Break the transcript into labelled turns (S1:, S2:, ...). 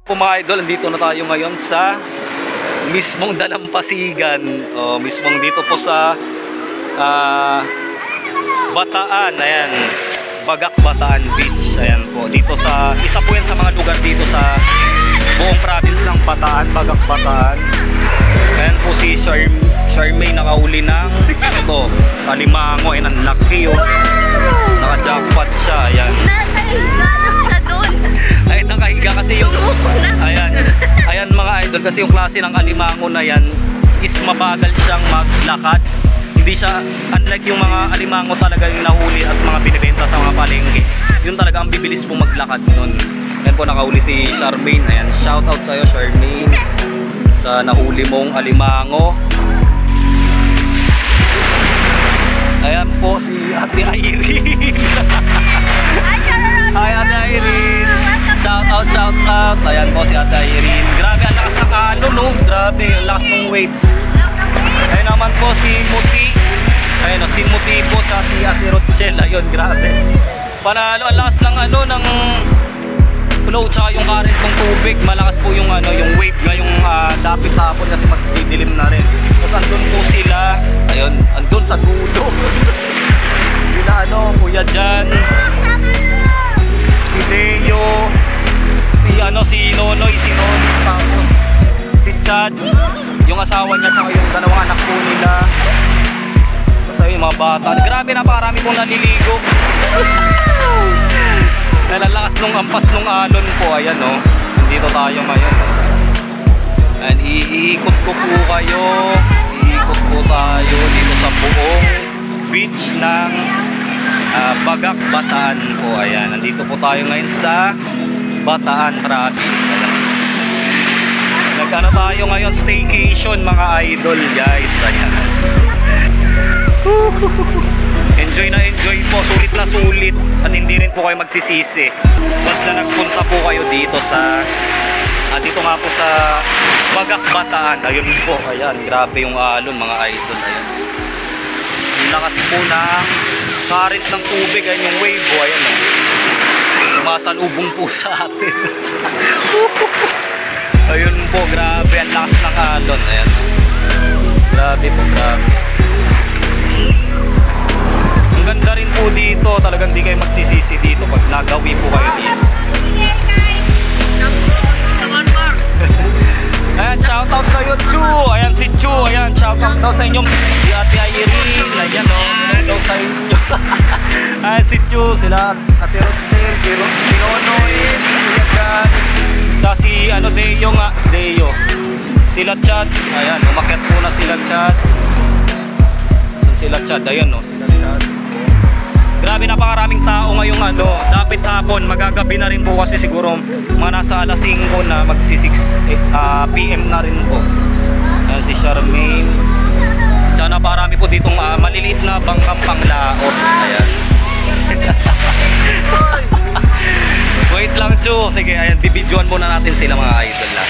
S1: Po mga idol, andito na tayo ngayon sa mismong Dalampasigan. Mismong dito po sa Bataan. Ayan, Bagak Bataan Beach. Ayan po, dito sa, isa po yan sa mga lugar dito sa buong province ng Bataan, Bagak Bataan. Ayan po si Charmaine nakahuli ng ito, alimango. Ayan, ang laki oh. Naka-jackpot siya. Ayan. Ay, nakahiga kasi yung ayan mga idol, kasi yung klase ng alimango na yan is mabagal siyang maglakad. Hindi siya, unlike yung mga alimango talaga yung nahuli at mga binibenta sa mga palengke, yun talaga ang bibilis pong maglakad nun. Ayan po, nakahuli si Charmaine. Ayan, shout out sa'yo Charmaine sa nahuli mong alimango. Ayan po si Ate Irene. Hi Ate Irene, shout out. Ayan po si Ate Irene. Grabe ang lakas ng alon, no? Grabe ang lakas ng weight. Ayan naman po si Muti. Ayan si Muti po sa si Ate Rochelle. Ayun, grabe. Panalo ang lakas ng ano, ng flow tsaka yung current ng tubig. Malakas po yung ano, yung wave ngayong dapit hapon kasi magdidilim na rin. Tapos andun po sila. Ayun, andun sa dulo. Sila ano, Kuya Jan, si Leo, si Nonoy, si Non, tapos si Chad, yung asawa niya at yung dalawang anak po nila. Tapos yung mga bata. Grabe, napakarami pong naliligo. Nalalakas nung ampas nung alon po. Ayan o, dito tayo ngayon. And iikot ko po kayo. Iikot po tayo dito sa buong beach ng Bagak Bataan po. Ayan, nandito po tayo ngayon sa Bataan Province. Nag-ano tayo ngayon, staycation mga idol guys. Ayan. Enjoy na enjoy po, sulit na sulit at hindi rin po kayo magsisisi basta nagpunta po kayo dito sa dito nga po sa Bagak Bataan. Ayun po, ayan, grabe yung alon mga idol. Ayan, yung lakas po ng current ng tubig, ayan yung wave po. Ayan o, sumasalubong po sa atin. Ayun po, grabe ang lakas ng alon. Ayan, grabe po, grabe. Ang ganda rin po dito, talagang di kayo magsisisi dito pag nagawi po kayo dito. Ayan, shoutout sa'yo Chu. Ayan si Chu, ayan, shoutout daw sa inyo si Ate Irene. Ayan o, daw sa inyo. Ayan si Chu, sila Ate Rochelle, si Nonoy, si Jan, sa si ano, Deo nga, Deo, sila Chad. Ayan, umakyat po na sila Chad. Sila Chad, ayan o, sila Chad. Grabe, napakaraming tao ngayong ano, dapit hapon, magagabi na rin po kasi siguro mga nasa alas 5 na, magsi 6 PM na rin po. Ayan si Charmaine. Tsaka napakarami po ditong maliliit na bangkang panglaot. Ayan. Wait lang Chu, sige, ayan, bibidyoan muna natin sila mga idol na.